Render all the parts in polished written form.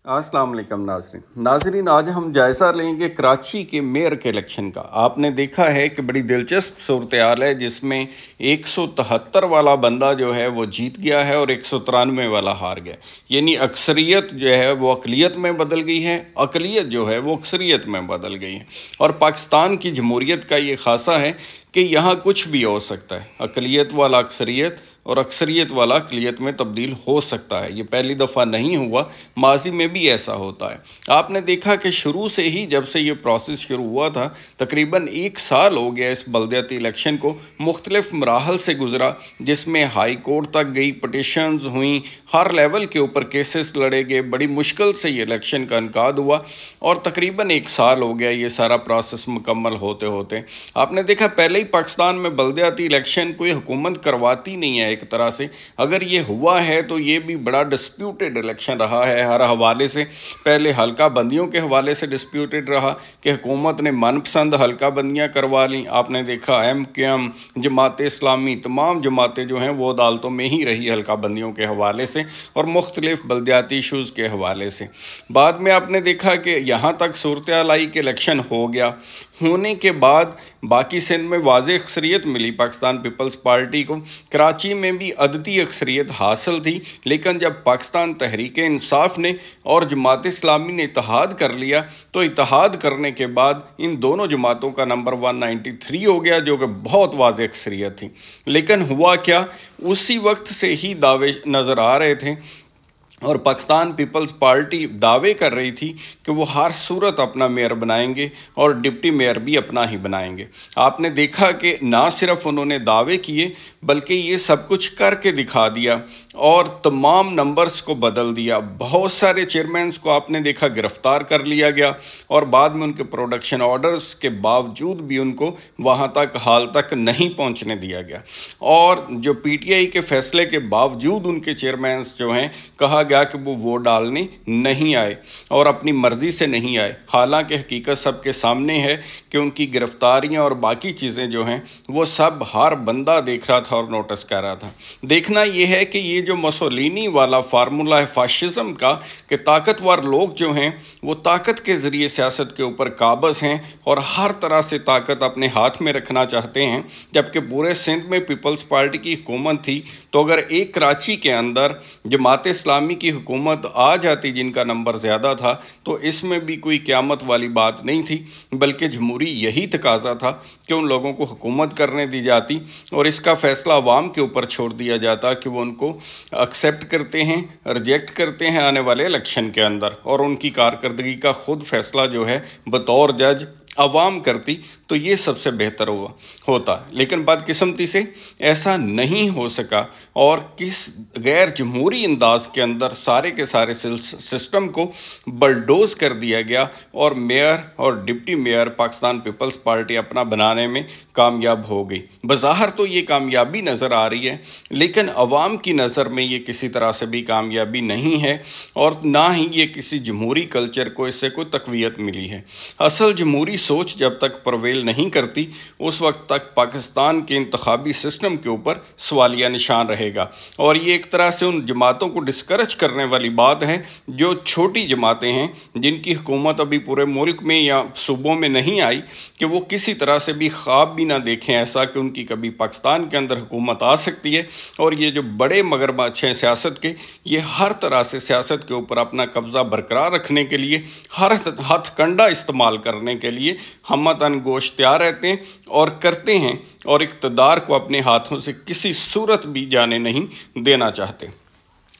अस्सलाम वालेकुम नाजरीन, आज हम जायज़ा लेंगे कराची के मेयर के इलेक्शन का। आपने देखा है कि बड़ी दिलचस्प सूरत हाल है जिसमें 173 वाला बंदा जो है वो जीत गया है और 193 वाला हार गया। यानी अक्सरियत जो है वो अक़लियत में बदल गई है, अक़लियत जो है वो अक्सरियत में बदल गई है। और पाकिस्तान की जमहूरियत का ये ख़ासा है कि यहाँ कुछ भी हो सकता है। अक़लियत वाला अक्सरियत और अक्सरियत वाला अक़लियत में तब्दील हो सकता है। ये पहली दफ़ा नहीं हुआ, माजी में भी ऐसा होता है। आपने देखा कि शुरू से ही जब से ये प्रोसेस शुरू हुआ था, तकरीबन 1 साल हो गया इस बल्दियाती इलेक्शन को, मुख्तलिफ मराहल से गुज़रा, जिसमें हाई कोर्ट तक गई, पटिशन्स हुई, हर लेवल के ऊपर केसेस लड़े गए, बड़ी मुश्किल से ये इलेक्शन का इनकाद हुआ और तकरीबन 1 साल हो गया ये सारा प्रोसेस मुकम्मल होते होते। आपने देखा पहले ही पाकिस्तान में बल्दियाती इलेक्शन कोई हुकूमत करवाती नहीं है एक तरह से। अगर ये हुआ है तो ये भी बड़ा डिस्प्यूटेड इलेक्शन रहा है हर हवाले से। पहले हल्का बंदियों के हवाले से डिस्प्यूटेड रहा कि हुकूमत ने मनपसंद हल्का बंदियाँ करवा लीं। आपने देखा MKM, जमात इस्लामी, तमाम जमातें जो हैं वो अदालतों में ही रही हल्का बंदियों के हवाले से और मुख्तलिफ बल्दियाती इशूज़ के हवाले से। बाद में आपने देखा कि यहाँ तक सूरत हाल आई कि इलेक्शन हो गया। होने के बाद बाकी सिंध में वाज़ेह अक्सरियत मिली पाकिस्तान पीपल्स पार्टी को, कराची में भी अददी अक्सरियत हासिल थी। लेकिन जब पाकिस्तान तहरीक इंसाफ ने और जमात इस्लामी ने इत्तेहाद कर लिया तो इत्तेहाद करने के बाद इन दोनों जमातों का नंबर 193 हो गया, जो कि बहुत वाज़ेह अक्सरियत थी। लेकिन हुआ क्या, उसी वक्त से ही दावे नज़र आ रहे थे और पाकिस्तान पीपल्स पार्टी दावे कर रही थी कि वो हर सूरत अपना मेयर बनाएंगे और डिप्टी मेयर भी अपना ही बनाएंगे। आपने देखा कि ना सिर्फ उन्होंने दावे किए बल्कि ये सब कुछ करके दिखा दिया और तमाम नंबर्स को बदल दिया। बहुत सारे चेयरमैन्स को आपने देखा गिरफ़्तार कर लिया गया और बाद में उनके प्रोडक्शन ऑर्डर्स के बावजूद भी उनको वहाँ तक हाल तक नहीं पहुँचने दिया गया। और जो PTI के फ़ैसले के बावजूद उनके चेयरमैन्स जो हैं, कहा गया कि वो वोट डालने नहीं आए और अपनी मर्ज़ी से नहीं आए। हालांकि हकीकत सबके सामने है कि उनकी गिरफ़्तारियां और बाकी चीज़ें जो हैं वो सब हर बंदा देख रहा था और नोटिस कर रहा था। देखना ये है कि ये जो मुसोलिनी वाला फार्मूला है फाशिज़म का कि ताकतवर लोग जो हैं वो ताकत के ज़रिए सियासत के ऊपर काबज़ हैं और हर तरह से ताकत अपने हाथ में रखना चाहते हैं, जबकि पूरे सिंध में पीपल्स पार्टी की हुकूमत थी। तो अगर एक कराची के अंदर जमात इस्लामी की हुकूमत आ जाती जिनका नंबर ज़्यादा था तो इसमें भी कोई क़यामत वाली बात नहीं थी, बल्कि जमहूरी यही तकाजा था कि उन लोगों को हुकूमत करने दी जाती और इसका फ़ैसला अवाम के ऊपर छोड़ दिया जाता कि वो उनको एक्सेप्ट करते हैं, रिजेक्ट करते हैं आने वाले इलेक्शन के अंदर, और उनकी कारकर्दगी का ख़ुद फ़ैसला जो है बतौर जज अवाम करती तो ये सबसे बेहतर होता। लेकिन बदकिस्मती से ऐसा नहीं हो सका और किस गैर जमहूरी अंदाज के अंदर सारे के सारे सिस्टम को बलडोज़ कर दिया गया और मेयर और डिप्टी मेयर पाकिस्तान पीपल्स पार्टी अपना बनाने में कामयाब हो गई। बज़ाहिर तो ये कामयाबी नज़र आ रही है, लेकिन अवाम की नज़र में ये किसी तरह से भी कामयाबी नहीं है और ना ही ये किसी जमहूरी कल्चर को इससे कोई तक़वियत मिली है। असल जमहूरी सोच जब तक परवेल नहीं करती उस वक्त तक पाकिस्तान के इंतखाबी सिस्टम के ऊपर सवालिया निशान रहेगा। और ये एक तरह से उन जमातों को डिस्करेज करने वाली बात है जो छोटी जमातें हैं, जिनकी हुकूमत अभी पूरे मुल्क में या सूबों में नहीं आई, कि वो किसी तरह से भी ख्वाब भी ना देखें ऐसा कि उनकी कभी पाकिस्तान के अंदर हुकूमत आ सकती है। और ये जो बड़े मगरमच्छ हैं सियासत के, ये हर तरह से सियासत के ऊपर अपना कब्ज़ा बरकरार रखने के लिए, हर हथकंडा इस्तेमाल करने के लिए हमतन गोश तैयार रहते हैं और करते हैं और इक़्तिदार को अपने हाथों से किसी सूरत भी जाने नहीं देना चाहते।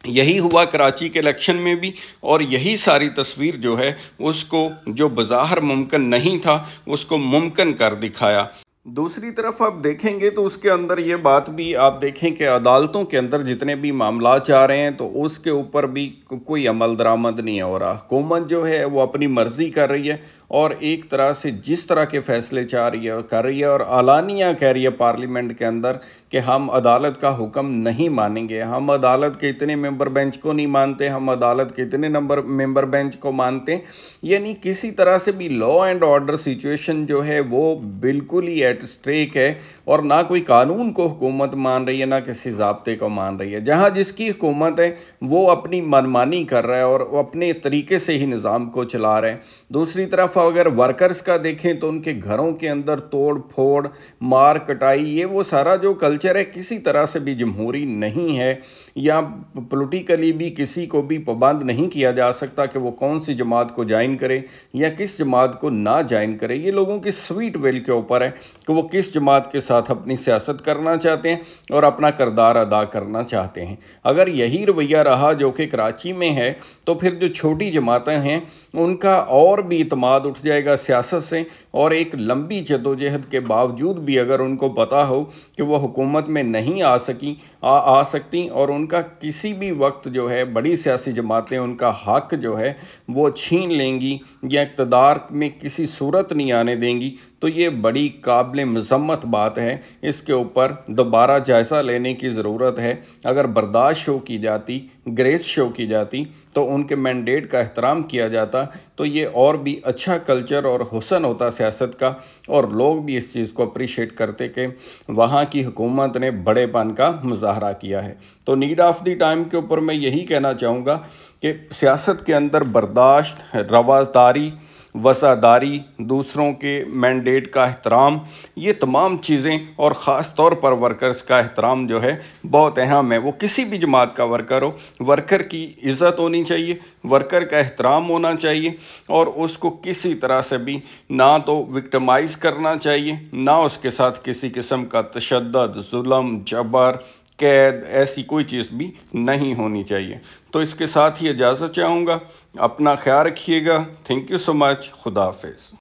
यही हुआ कराची के इलेक्शन में भी और यही सारी तस्वीर जो है उसको जो बज़ाहिर मुमकिन नहीं था उसको मुमकिन कर दिखाया। दूसरी तरफ आप देखेंगे तो उसके अंदर ये बात भी आप देखें कि अदालतों के अंदर जितने भी मामला आ रहे हैं तो उसके ऊपर भी कोई अमल दरामद नहीं हो रहा। हुकूमत जो है वो अपनी मर्ज़ी कर रही है और एक तरह से जिस तरह के फैसले कर रही है और आलानिया कह रही है पार्लियामेंट के अंदर कि हम अदालत का हुक्म नहीं मानेंगे, हम अदालत के इतने मेंबर बेंच को नहीं मानते, हम अदालत के इतने मेंबर बेंच को मानते हैं। यानी किसी तरह से भी लॉ एंड ऑर्डर सिचुएशन जो है वो बिल्कुल ही एट स्टेक है, और ना कोई कानून को हुकूमत मान रही है, ना किसी ज़ाब्ते को मान रही है। जहाँ जिसकी हुकूमत है वो अपनी मनमानी कर रहा है और वो अपने तरीके से ही निज़ाम को चला रहे हैं। दूसरी तरफ अगर वर्कर्स का देखें तो उनके घरों के अंदर तोड़ फोड़, मार कटाई, ये वो सारा जो कल्चर है किसी तरह से भी जमहूरी नहीं है, या पॉलिटिकली भी किसी को भी पाबंद नहीं किया जा सकता कि वो कौन सी जमात को ज्वाइन करे या किस जमात को ना ज्वाइन करे। ये लोगों की स्वीट विल के ऊपर है कि वो किस जमात के साथ अपनी सियासत करना चाहते हैं और अपना किरदार अदा करना चाहते हैं। अगर यही रवैया रहा जो कि कराची में है, तो फिर जो छोटी जमातें हैं उनका और भी इत्मीनान उठ जाएगा सियासत से, और एक लंबी जदोजहद के बावजूद भी अगर उनको पता हो कि वो हुकूमत में नहीं आ सकती और उनका किसी भी वक्त जो है बड़ी सियासी जमातें उनका हक जो है वो छीन लेंगी या इक़्तिदार में किसी सूरत नहीं आने देंगी, तो ये बड़ी काबिल मज़म्मत बात है। इसके ऊपर दोबारा जायज़ा लेने की ज़रूरत है। अगर बर्दाश्त शो की जाती, ग्रेस शो की जाती, तो उनके मैंडेट का एहतराम किया जाता, तो ये और भी अच्छा कल्चर और हुस्न होता सियासत का, और लोग भी इस चीज़ को अप्रिशिएट करते कि वहाँ की हुकूमत ने बड़ेपन का मुजाहरा किया है। तो नीड ऑफ द टाइम के ऊपर मैं यही कहना चाहूँगा कि सियासत के अंदर बर्दाश्त, रवादारी, वफ़ादारी, दूसरों के मैंडेट का एहतराम, ये तमाम चीज़ें, और ख़ास तौर पर वर्कर्स का एहतराम जो है बहुत अहम है। वो किसी भी जमात का वर्कर हो, वर्कर की इज़्ज़त होनी चाहिए, वर्कर का एहतराम होना चाहिए, और उसको किसी तरह से भी ना तो विक्टिमाइज़ करना चाहिए, ना उसके साथ किसी किस्म का तशद्दुद, जुल्म, जबर, कैद, ऐसी कोई चीज़ भी नहीं होनी चाहिए। तो इसके साथ ही इजाज़त चाहूँगा। अपना ख्याल रखिएगा। Thank you so much. खुदा हाफिज़।